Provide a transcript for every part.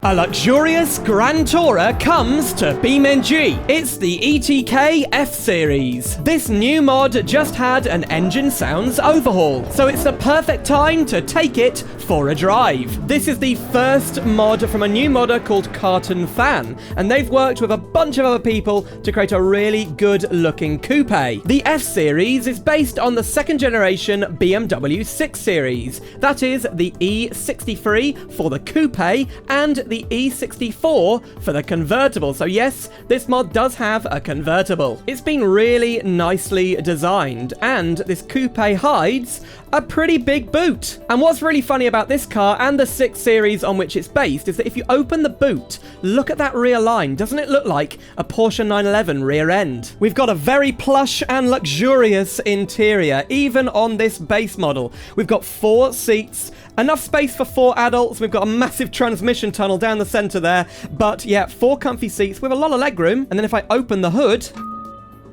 A luxurious Grand Tourer comes to BeamNG. It's the ETK F-Series. This new mod just had an engine sounds overhaul, so it's the perfect time to take it for a drive. This is the first mod from a new modder called Carton Fan, and they've worked with a bunch of other people to create a really good-looking coupe. The F-Series is based on the second generation BMW 6 Series. That is the E63 for the coupe and the E64 for the convertible. So yes, this mod does have a convertible. It's been really nicely designed, and this coupe hides a pretty big boot. And what's really funny about this car and the 6 Series on which it's based is that if you open the boot, look at that rear line. Doesn't it look like a Porsche 911 rear end? We've got a very plush and luxurious interior, even on this base model. We've got 4 seats, enough space for 4 adults. We've got a massive transmission tunnel down the center there, but yeah, 4 comfy seats with a lot of legroom. And then if I open the hood,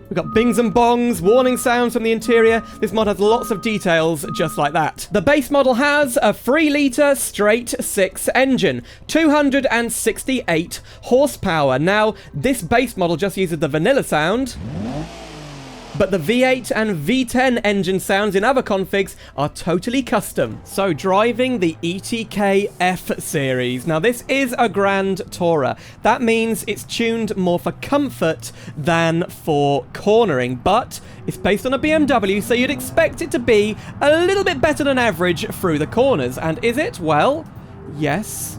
we've got bings and bongs, warning sounds from the interior. This mod has lots of details just like that. The base model has a 3-litre straight 6 engine, 268 horsepower. Now, this base model just uses the vanilla sound, but the V8 and V10 engine sounds in other configs are totally custom. So driving the ETK F-Series. Now this is a Grand Tourer. That means it's tuned more for comfort than for cornering, but it's based on a BMW, so you'd expect it to be a little bit better than average through the corners. And is it? Well, yes,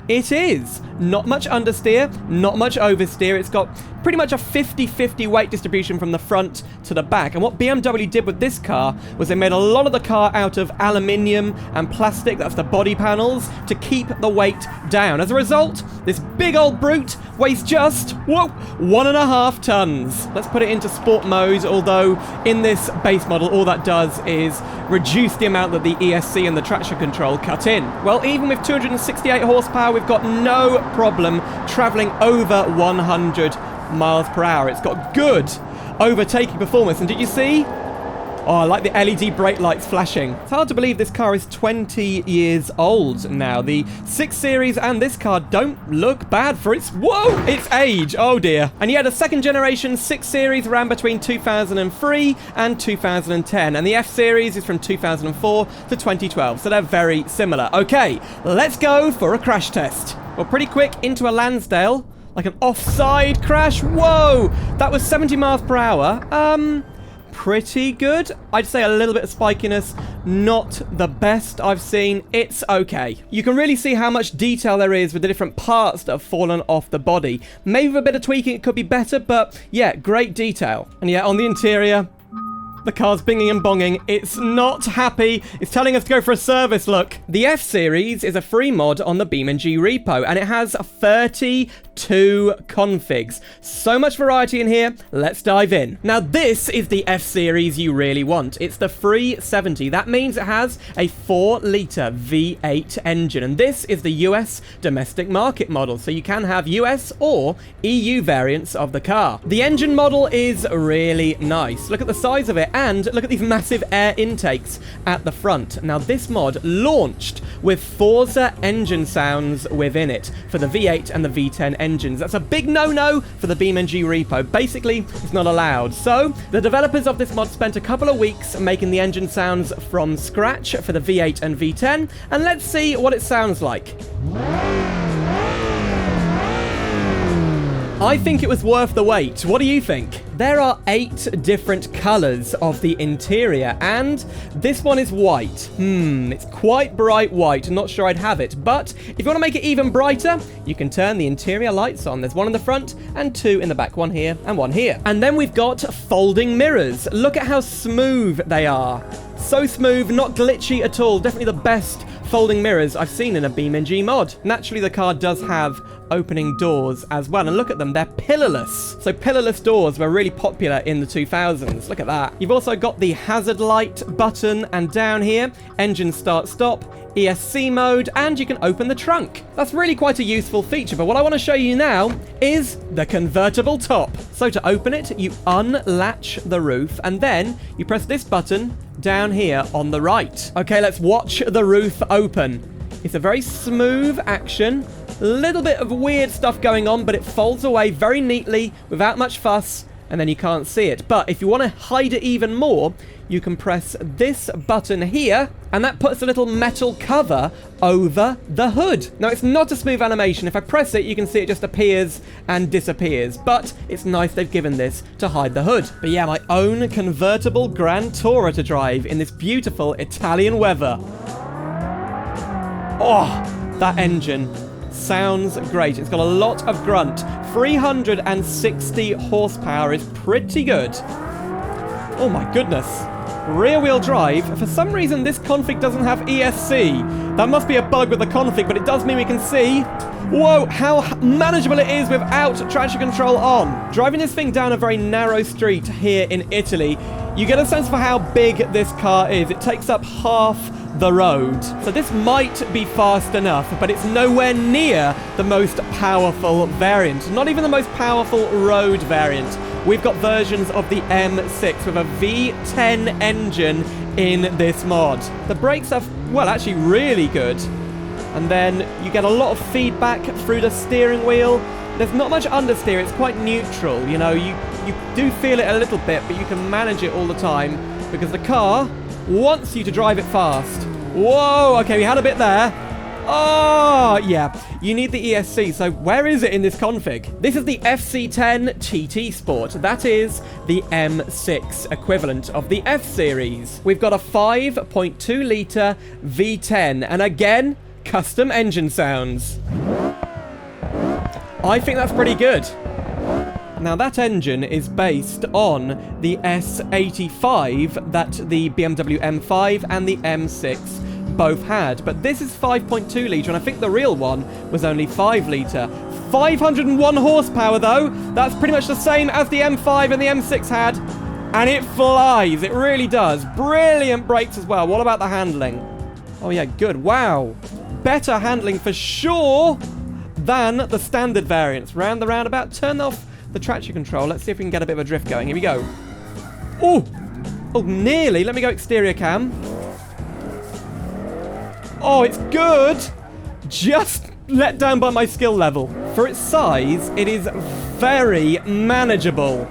it is. Not much understeer, not much oversteer. It's got pretty much a 50-50 weight distribution from the front to the back. And what BMW did with this car was they made a lot of the car out of aluminium and plastic, that's the body panels, to keep the weight down. As a result, this big old brute weighs just, 1.5 tons. Let's put it into sport mode, although in this base model, all that does is reduce the amount that the ESC and the traction control cut in. Well, even with 268 horsepower, we've got no problem traveling over 100 miles per hour. It's got good overtaking performance. And did you see? Oh, I like the LED brake lights flashing. It's hard to believe this car is 20 years old now. The 6 Series and this car don't look bad for its age. Oh dear. And yet a second generation 6 Series ran between 2003 and 2010. And the F Series is from 2004 to 2012. So they're very similar. Okay, let's go for a crash test. Well, pretty quick into a Lansdale. Like an offside crash. Whoa! That was 70 miles per hour. Pretty good. I'd say a little bit of spikiness. Not the best I've seen. It's okay. You can really see how much detail there is with the different parts that have fallen off the body. Maybe with a bit of tweaking it could be better, but yeah, great detail. And yeah, on the interior, the car's binging and bonging. It's not happy. It's telling us to go for a service, look. The F-Series is a free mod on the BeamNG repo, and it has 32 configs. So much variety in here. Let's dive in. Now, this is the F-Series you really want. It's the 370. That means it has a 4-litre V8 engine, and this is the US domestic market model, so you can have US or EU variants of the car. The engine model is really nice. Look at the size of it. And look at these massive air intakes at the front. Now, this mod launched with Forza engine sounds within it for the V8 and the V10 engines. That's a big no-no for the BeamNG repo. Basically, it's not allowed. So, the developers of this mod spent a couple of weeks making the engine sounds from scratch for the V8 and V10. And let's see what it sounds like. I think it was worth the wait. What do you think? There are 8 different colours of the interior, and this one is white. It's quite bright white. I'm not sure I'd have it, but if you want to make it even brighter, you can turn the interior lights on. There's one in the front and 2 in the back, one here and one here. And then we've got folding mirrors. Look at how smooth they are. So smooth, not glitchy at all. Definitely the best folding mirrors I've seen in a BeamNG mod. Naturally, the car does have opening doors as well, and look at them, they're pillarless. So pillarless doors were really popular in the 2000s. Look at that. You've also got the hazard light button, and down here, engine start stop, ESC mode, and you can open the trunk. That's really quite a useful feature, but what I want to show you now is the convertible top. So to open it, you unlatch the roof, and then you press this button down here on the right. Okay, let's watch the roof open. It's a very smooth action. Little bit of weird stuff going on, but it folds away very neatly without much fuss, and then you can't see it. But if you want to hide it even more, you can press this button here, and that puts a little metal cover over the hood. Now, it's not a smooth animation. If I press it, you can see it just appears and disappears, but it's nice they've given this to hide the hood. But yeah, my own convertible Grand Tourer to drive in this beautiful Italian weather. Oh, that engine sounds great. It's got a lot of grunt. 360 horsepower is pretty good. Oh my goodness. Rear wheel drive. For some reason, this config doesn't have ESC. That must be a bug with the config, but it does mean we can see. Whoa, how manageable it is without traction control on. Driving this thing down a very narrow street here in Italy, you get a sense for how big this car is. It takes up half the road. So this might be fast enough, but it's nowhere near the most powerful variant. Not even the most powerful road variant. We've got versions of the M6 with a V10 engine in this mod. The brakes are, well, actually really good. And then you get a lot of feedback through the steering wheel. There's not much understeer, it's quite neutral. You know, you do feel it a little bit, but you can manage it all the time because the car wants you to drive it fast. Whoa, okay, we had a bit there. Oh, yeah, you need the ESC, so where is it in this config? This is the FC10 ttSport. That is the M6 equivalent of the F-Series. We've got a 5.2-litre V10, and again, custom engine sounds. I think that's pretty good. Now, that engine is based on the S85 that the BMW M5 and the M6 both had. But this is 5.2 litre, and I think the real one was only 5 litre. 501 horsepower, though. That's pretty much the same as the M5 and the M6 had. And it flies. It really does. Brilliant brakes as well. What about the handling? Oh, yeah, good. Wow. Better handling for sure than the standard variants. Round the roundabout. Turn off the traction control. Let's see if we can get a bit of a drift going. Here we go. Oh, nearly. Let me go exterior cam. Oh, it's good. Just let down by my skill level. For its size, it is very manageable.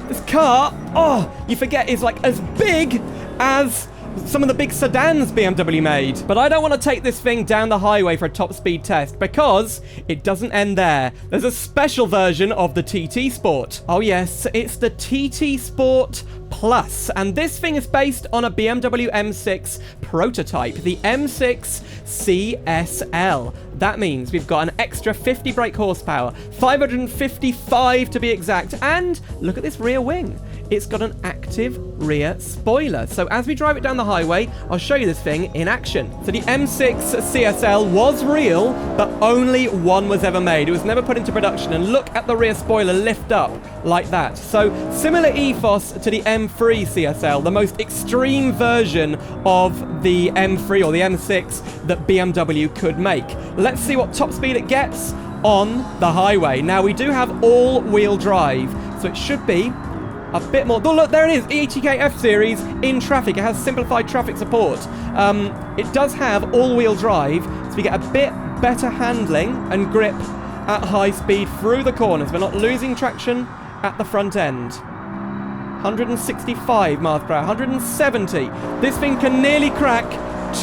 This car, oh, you forget, is like as big as some of the big sedans BMW made. But I don't want to take this thing down the highway for a top speed test because it doesn't end there. There's a special version of the ttSport. Oh yes, it's the ttSport Plus, and this thing is based on a BMW M6 prototype, the M6 CSL. That means we've got an extra 50 brake horsepower, 555 to be exact, and look at this rear wing. It's got an active rear spoiler. So as we drive it down the highway, I'll show you this thing in action. So the M6 CSL was real, but only one was ever made. It was never put into production. And look at the rear spoiler lift up like that. So similar ethos to the M3 CSL, the most extreme version of the M3 or the M6 that BMW could make. Let's see what top speed it gets on the highway. Now, we do have all-wheel drive, so it should be a bit more. Oh, look, there it is. ETK F-Series in traffic. It has simplified traffic support. It does have all-wheel drive, so we get a bit better handling and grip at high speed through the corners. We're not losing traction at the front end. 165 miles per hour, 170. This thing can nearly crack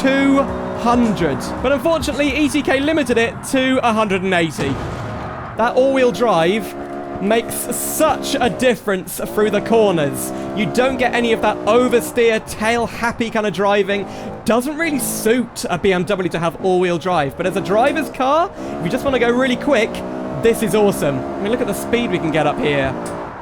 200. But unfortunately, ETK limited it to 180. That all-wheel drive makes such a difference through the corners. You don't get any of that oversteer, tail-happy kind of driving. Doesn't really suit a BMW to have all-wheel drive, but as a driver's car, if you just want to go really quick, this is awesome. I mean, look at the speed we can get up here.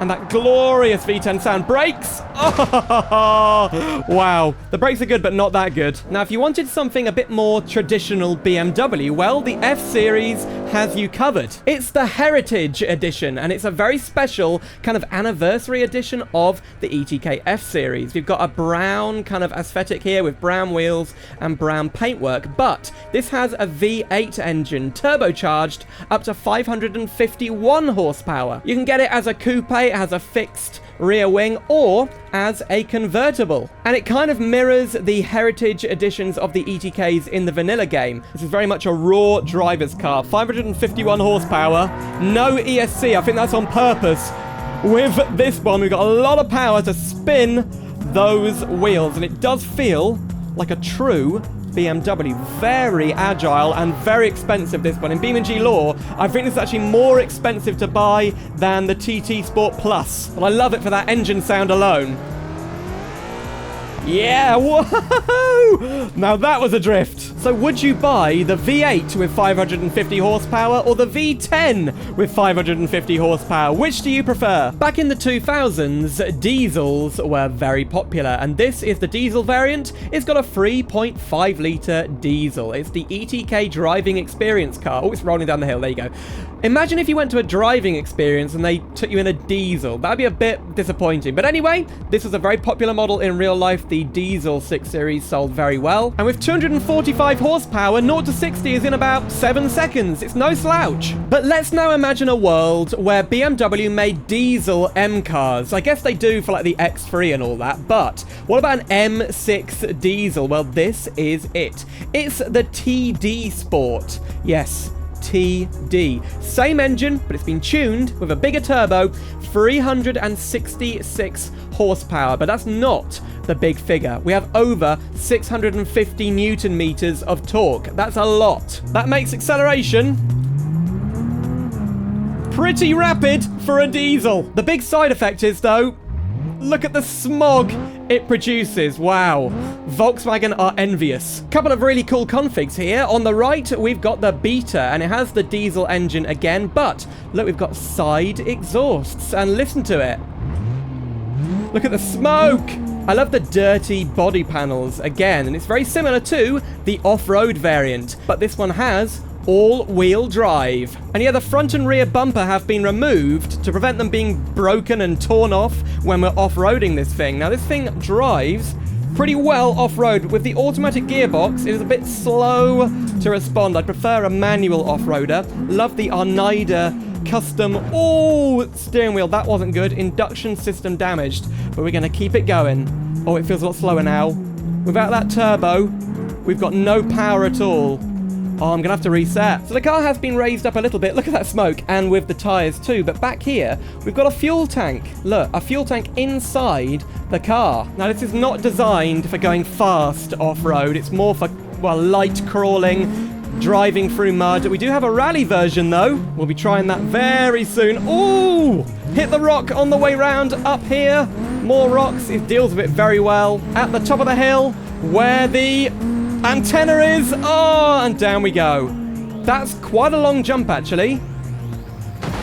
And that glorious V10 sound. Brakes! Oh, wow. The brakes are good, but not that good. Now, if you wanted something a bit more traditional BMW, well, the F-Series has you covered. It's the Heritage Edition, and it's a very special kind of anniversary edition of the ETK F-Series. We've got a brown kind of aesthetic here with brown wheels and brown paintwork, but this has a V8 engine, turbocharged up to 551 horsepower. You can get it as a coupe. It has a fixed rear wing, or as a convertible. And it kind of mirrors the heritage editions of the ETKs in the vanilla game. This is very much a raw driver's car. 551 horsepower, no ESC. I think that's on purpose. With this one, we've got a lot of power to spin those wheels, and it does feel like a true BMW. Very agile and very expensive, this one. In BeamNG lore, I think this is actually more expensive to buy than the ttSport Plus. But I love it for that engine sound alone. Yeah, whoa! Now that was a drift. So would you buy the V8 with 550 horsepower or the V10 with 550 horsepower? Which do you prefer? Back in the 2000s, diesels were very popular, and this is the diesel variant. It's got a 3.5 litre diesel. It's the ETK driving experience car. Oh, it's rolling down the hill. There you go. Imagine if you went to a driving experience and they took you in a diesel. That'd be a bit disappointing. But anyway, this was a very popular model in real life. The diesel 6 Series sold very well. And with 245 horsepower, 0 to 60 is in about 7 seconds. It's no slouch. But let's now imagine a world where BMW made diesel M cars. I guess they do for like the X3 and all that. But what about an M6 diesel? Well, this is it. It's the ttSport. Yes. TD. Same engine, but it's been tuned with a bigger turbo, 366 horsepower, but that's not the big figure. We have over 650 Newton meters of torque. That's a lot. That makes acceleration pretty rapid for a diesel. The big side effect is, though, look at the smog it produces. Wow. Volkswagen are envious. Couple of really cool configs here. On the right, we've got the Beta, and it has the diesel engine again, but look, we've got side exhausts, and listen to it. Look at the smoke. I love the dirty body panels again, and it's very similar to the off-road variant, but this one has all-wheel drive. And yeah, the front and rear bumper have been removed to prevent them being broken and torn off when we're off-roading this thing. Now, this thing drives pretty well off-road. With the automatic gearbox, it is a bit slow to respond. I'd prefer a manual off-roader. Love the Arnida custom steering wheel. That wasn't good. Induction system damaged, but we're going to keep it going. Oh, it feels a lot slower now. Without that turbo, we've got no power at all. Oh, I'm going to have to reset. So the car has been raised up a little bit. Look at that smoke. And with the tyres too. But back here, we've got a fuel tank. Look, a fuel tank inside the car. Now, this is not designed for going fast off-road. It's more for, well, light crawling, driving through mud. We do have a rally version, though. We'll be trying that very soon. Ooh! Hit the rock on the way round. Up here, more rocks. It deals with it very well. At the top of the hill, where the antenna is. Oh, and down we go. That's quite a long jump, actually.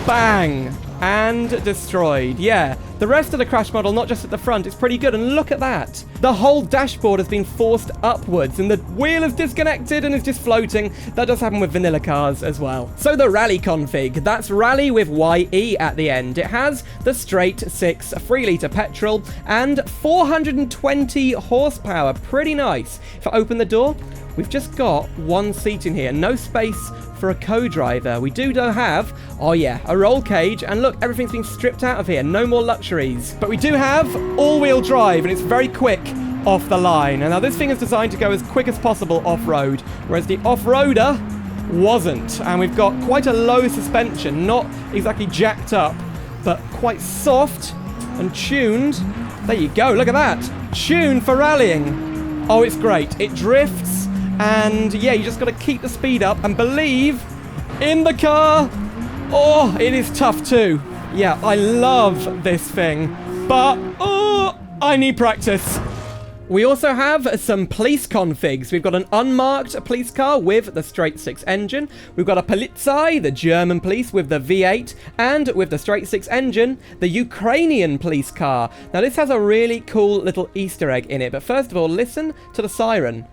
Bang. And destroyed. Yeah, the rest of the crash model, not just at the front, is pretty good. And look at that. The whole dashboard has been forced upwards, and the wheel is disconnected and is just floating. That does happen with vanilla cars as well. So the Rallye config, that's Rallye with YE at the end. It has the straight 6 3-litre petrol and 420 horsepower. Pretty nice. If I open the door, we've just got one seat in here. No space for a co-driver. We do have, oh yeah, a roll cage, and look, everything's been stripped out of here. No more luxuries. But we do have all-wheel drive, and it's very quick off the line. And now this thing is designed to go as quick as possible off-road, whereas the Offroader wasn't. And we've got quite a low suspension, not exactly jacked up, but quite soft and tuned. There you go, look at that. Tuned for rallying. Oh, it's great. It drifts. And yeah, you just got to keep the speed up and believe in the car. Oh, it is tough too. Yeah, I love this thing, but oh, I need practice. We also have some police configs. We've got an unmarked police car with the straight 6 engine. We've got a Polizei, the German police, with the V8, and with the straight 6 engine, the Ukrainian police car. Now, this has a really cool little Easter egg in it, but first of all, listen to the siren.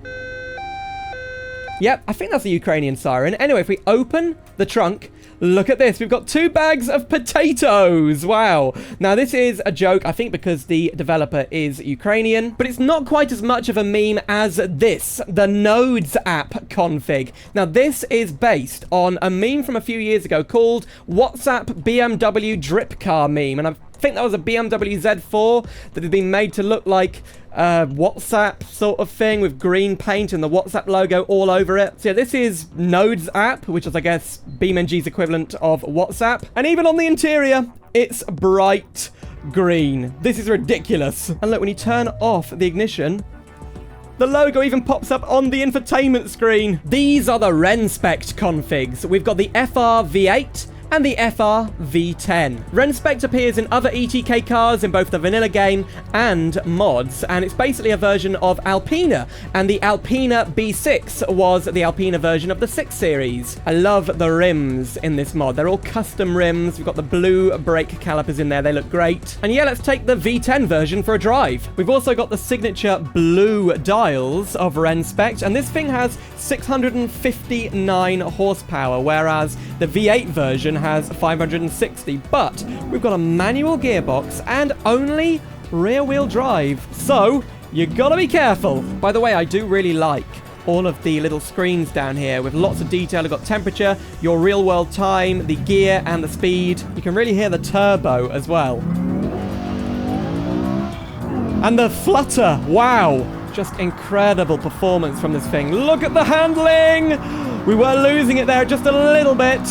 Yep, I think that's a Ukrainian siren. Anyway, if we open the trunk, look at this. We've got 2 bags of potatoes. Wow. Now, this is a joke, I think, because the developer is Ukrainian. But it's not quite as much of a meme as this, the Nodes app config. Now, this is based on a meme from a few years ago called WhatsApp BMW drip car meme. And I think that was a BMW Z4 that had been made to look like WhatsApp sort of thing with green paint and the WhatsApp logo all over it. So yeah, this is Node's app, which is, I guess, BeamNG's equivalent of WhatsApp. And even on the interior, it's bright green. This is ridiculous. And look, when you turn off the ignition, the logo even pops up on the infotainment screen. These are the Rennspecht configs. We've got the FR V8 and the FR V10. Rennspecht appears in other ETK cars in both the vanilla game and mods, and it's basically a version of Alpina, and the Alpina B6 was the Alpina version of the 6 Series. I love the rims in this mod. They're all custom rims. We've got the blue brake calipers in there. They look great. And yeah, let's take the V10 version for a drive. We've also got the signature blue dials of Rennspecht, and this thing has 659 horsepower, whereas the V8 version has 560, but we've got a manual gearbox and only rear-wheel drive, so you gotta be careful. By the way, I do really like all of the little screens down here with lots of detail. I've got temperature, your real-world time, the gear, and the speed. You can really hear the turbo as well. And the flutter, wow! Just incredible performance from this thing. Look at the handling! We were losing it there just a little bit.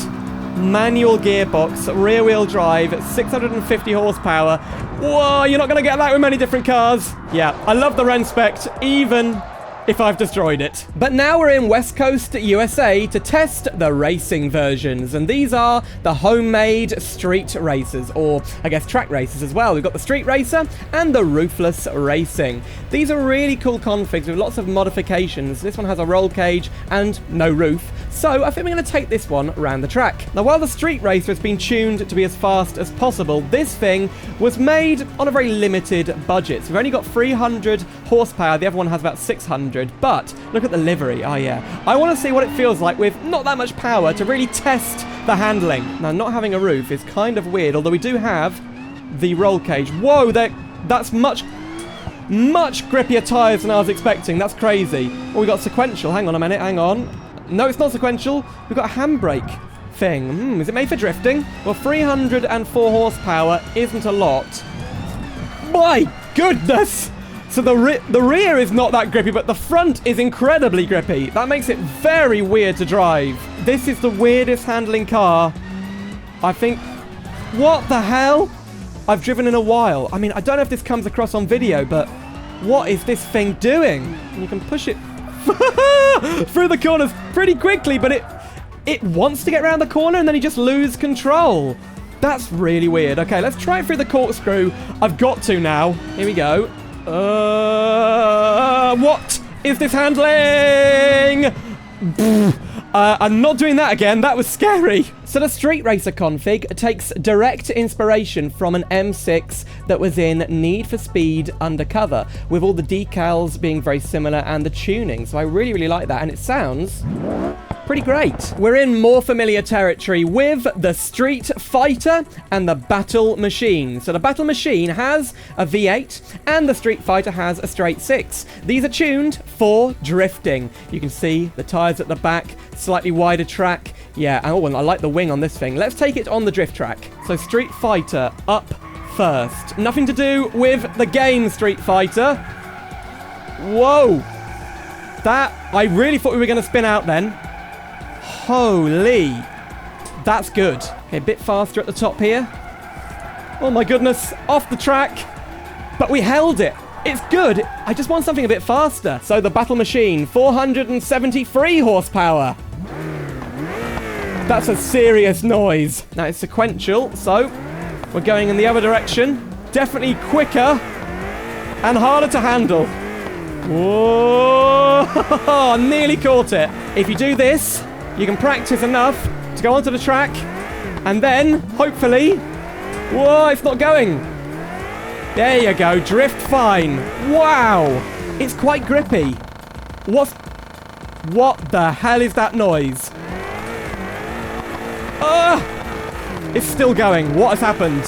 Manual gearbox, rear-wheel drive, 650 horsepower. Whoa, you're not going to get that with many different cars. Yeah, I love the Rennspecht, even if I've destroyed it. But now we're in West Coast, USA to test the racing versions. And these are the homemade street racers, or I guess track racers as well. We've got the Street Racer and the Roofless Racing. These are really cool configs with lots of modifications. This one has a roll cage and no roof. So I think we're going to take this one around the track. Now, while the Street Racer has been tuned to be as fast as possible, this thing was made on a very limited budget. So we've only got 300 horsepower. The other one has about 600. But look at the livery. Oh, yeah. I want to see what it feels like with not that much power to really test the handling. Now, not having a roof is kind of weird, although we do have the roll cage. Whoa, that's much grippier tires than I was expecting. That's crazy. Oh, we got sequential. Hang on a minute. Hang on. No, it's not sequential. We've got a handbrake thing. Is it made for drifting? Well, 304 horsepower isn't a lot. My goodness! So the rear is not that grippy, but the front is incredibly grippy. That makes it very weird to drive. This is the weirdest handling car, I think. What the hell? I've driven in a while. I mean, I don't know if this comes across on video, but what is this thing doing? And you can push it through the corners pretty quickly, but it wants to get around the corner and then you just lose control. That's really weird. Okay, let's try it through the corkscrew. I've got to now. Here we go. What is this handling? I'm not doing that again. That was scary. So the Street Racer config takes direct inspiration from an M6 that was in Need for Speed Undercover, with all the decals being very similar and the tuning. So I really, really like that. And it sounds pretty great. We're in more familiar territory with the Street Fighter and the Battle Machine. So the Battle Machine has a V8 and the Street Fighter has a straight 6. These are tuned for drifting. You can see the tires at the back, slightly wider track. Yeah, oh, and I like the wing on this thing. Let's take it on the drift track. So Street Fighter up first. Nothing to do with the game Street Fighter. Whoa. That, I really thought we were going to spin out then. Holy. That's good. Okay, a bit faster at the top here. Oh my goodness. Off the track. But we held it. It's good. I just want something a bit faster. So the Battle Machine, 473 horsepower. That's a serious noise. Now it's sequential, so we're going in the other direction. Definitely quicker and harder to handle. Whoa! Nearly caught it. If you do this, you can practice enough to go onto the track, and then, hopefully... Whoa, it's not going. There you go, drift fine. Wow! It's quite grippy. What the hell is that noise? It's still going. What has happened?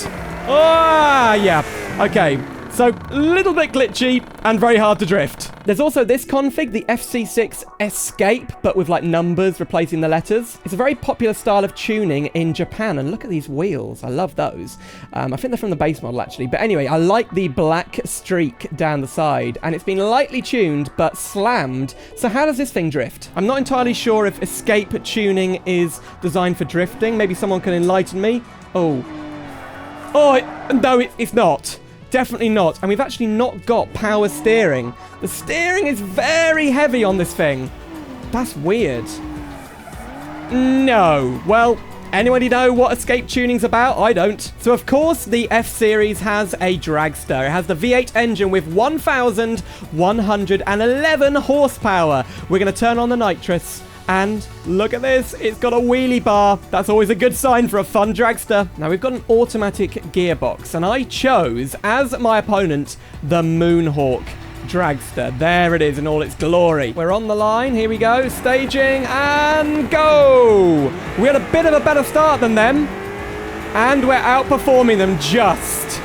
Yeah. Okay. So, a little bit glitchy and very hard to drift. There's also this config, the FC6 Escape, but with like numbers replacing the letters. It's a very popular style of tuning in Japan, and look at these wheels. I love those. I think they're from the base model, actually. But anyway, I like the black streak down the side, and it's been lightly tuned, but slammed. So how does this thing drift? I'm not entirely sure if Escape tuning is designed for drifting. Maybe someone can enlighten me. Oh, no, it's not. Definitely not. And we've actually not got power steering. The steering is very heavy on this thing. That's weird. No. Well, anybody know what Escape tuning's about? I don't. So, of course, the F-Series has a dragster. It has the V8 engine with 1,111 horsepower. We're going to turn on the nitrous. And look at this, it's got a wheelie bar. That's always a good sign for a fun dragster. Now, we've got an automatic gearbox, and I chose, as my opponent, the Moonhawk dragster. There it is in all its glory. We're on the line. Here we go. Staging and go. We had a bit of a better start than them, and we're outperforming them just.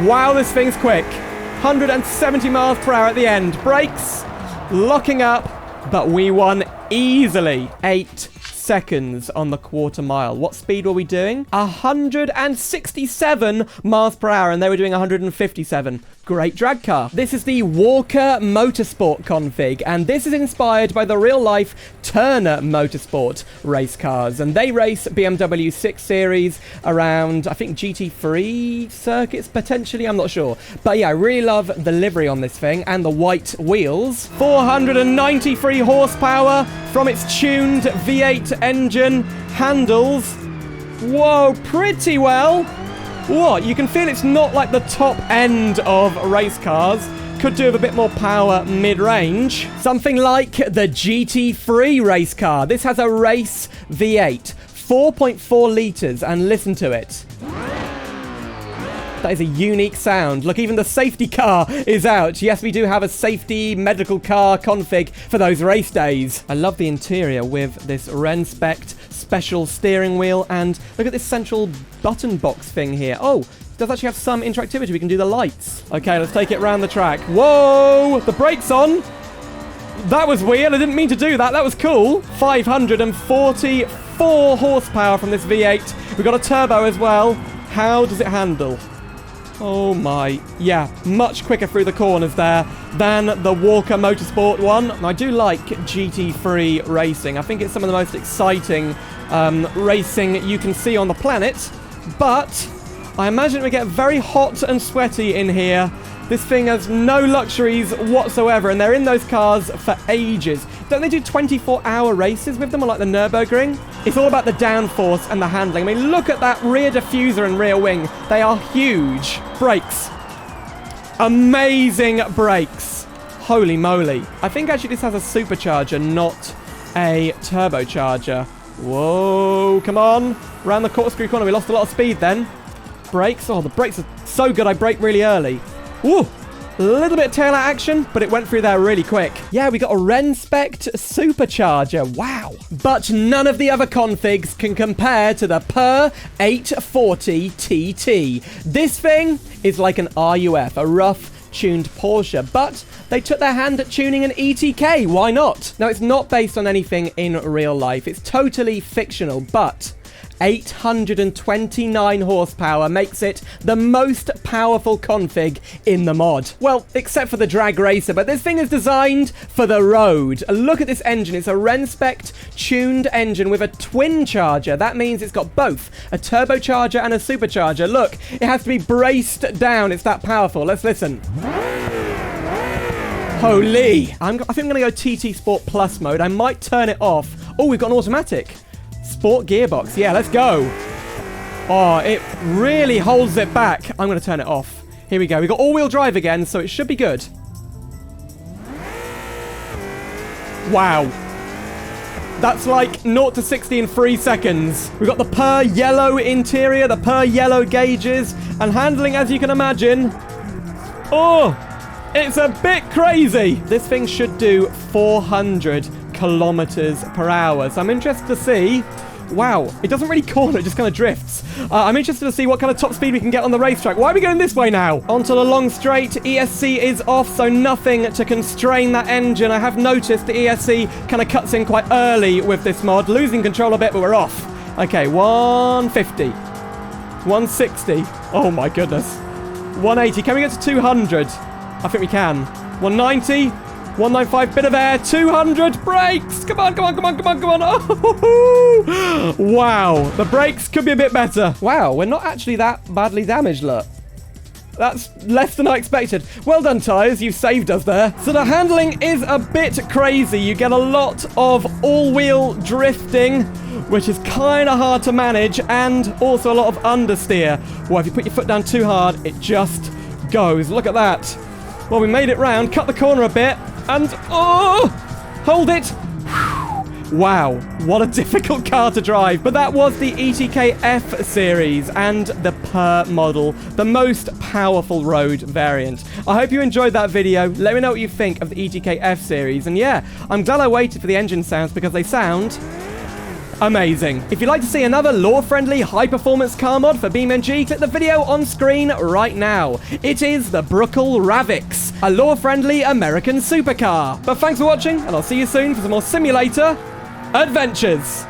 Wow, this thing's quick. 170 miles per hour at the end. Brakes, locking up, but we won easily. 8 seconds on the quarter mile. What speed were we doing? 167 miles per hour, and they were doing 157. Great drag car. This is the Walker Motorsport config, and this is inspired by the real-life Turner Motorsport race cars, and they race BMW 6 Series around, I think, GT3 circuits, potentially, I'm not sure. But yeah, I really love the livery on this thing, and the white wheels. 493 horsepower from its tuned V8 engine. Handles, whoa, pretty well. What? You can feel it's not like the top end of race cars. Could do with a bit more power mid-range. Something like the GT3 race car. This has a race V8, 4.4 litres, and listen to it. That is a unique sound. Look, even the safety car is out. Yes, we do have a safety medical car config for those race days. I love the interior with this Rennspecht special steering wheel, and look at this central button box thing here. Oh, it does actually have some interactivity. We can do the lights. Okay, let's take it around the track. Whoa, the brake's on. That was weird. I didn't mean to do that. That was cool. 544 horsepower from this V8. We've got a turbo as well. How does it handle? Oh my, yeah, much quicker through the corners there than the Walker Motorsport one. I do like GT3 racing. I think it's some of the most exciting racing you can see on the planet, but I imagine it would get very hot and sweaty in here. This thing has no luxuries whatsoever, and they're in those cars for ages. Don't they do 24-hour races with them, or like the Nürburgring? It's all about the downforce and the handling. I mean, look at that rear diffuser and rear wing. They are huge. Brakes. Amazing brakes. Holy moly. I think actually this has a supercharger, not a turbocharger. Whoa, come on. Round the corkscrew corner. We lost a lot of speed then. Brakes. Oh, the brakes are so good. I brake really early. Ooh, a little bit of tail out action, but it went through there really quick. Yeah, we got a Rennspecht supercharger. Wow. But none of the other configs can compare to the Per 840 TT. This thing is like an RUF, a rough tuned Porsche, but they took their hand at tuning an ETK. Why not? Now, it's not based on anything in real life. It's totally fictional, but 829 horsepower makes it the most powerful config in the mod. Well, except for the drag racer, but this thing is designed for the road. Look at this engine. It's a Rennspecht tuned engine with a twin charger. That means it's got both a turbocharger and a supercharger. Look, it has to be braced down. It's that powerful. Let's listen. Holy. I think I'm going to go ttSport Plus mode. I might turn it off. Oh, we've got an automatic. Sport gearbox. Yeah, let's go. Oh, it really holds it back. I'm going to turn it off. Here we go. We've got all-wheel drive again, so it should be good. Wow. That's like 0 to 60 in 3 seconds. We've got the Per yellow interior, the Per yellow gauges, and handling, as you can imagine. Oh, it's a bit crazy. This thing should do 400 kilometers per hour. So I'm interested to see Wow, it doesn't really corner, it just kind of drifts. I'm interested to see what kind of top speed we can get on the racetrack. Why are we going this way now? Onto the long straight. ESC is off, so nothing to constrain that engine. I have noticed the ESC kind of cuts in quite early with this mod. Losing control a bit, but we're off. Okay, 150. 160. Oh my goodness. 180. Can we get to 200? I think we can. 190. 195, bit of air, 200, brakes! Come on, come on, come on, come on, come on! Oh, wow, the brakes could be a bit better. Wow, we're not actually that badly damaged, look. That's less than I expected. Well done, tyres, you saved us there. So the handling is a bit crazy. You get a lot of all-wheel drifting, which is kind of hard to manage, and also a lot of understeer. Well, if you put your foot down too hard, it just goes. Look at that. Well, we made it round, cut the corner a bit, and, oh, hold it. Wow, what a difficult car to drive. But that was the ETK F-Series and the Per model, the most powerful road variant. I hope you enjoyed that video. Let me know what you think of the ETK F-Series. And yeah, I'm glad I waited for the engine sounds because they sound amazing. If you'd like to see another law-friendly, high-performance car mod for BeamNG, click the video on screen right now. It is the Bruckle Ravix, a law-friendly American supercar. But thanks for watching, and I'll see you soon for some more simulator adventures.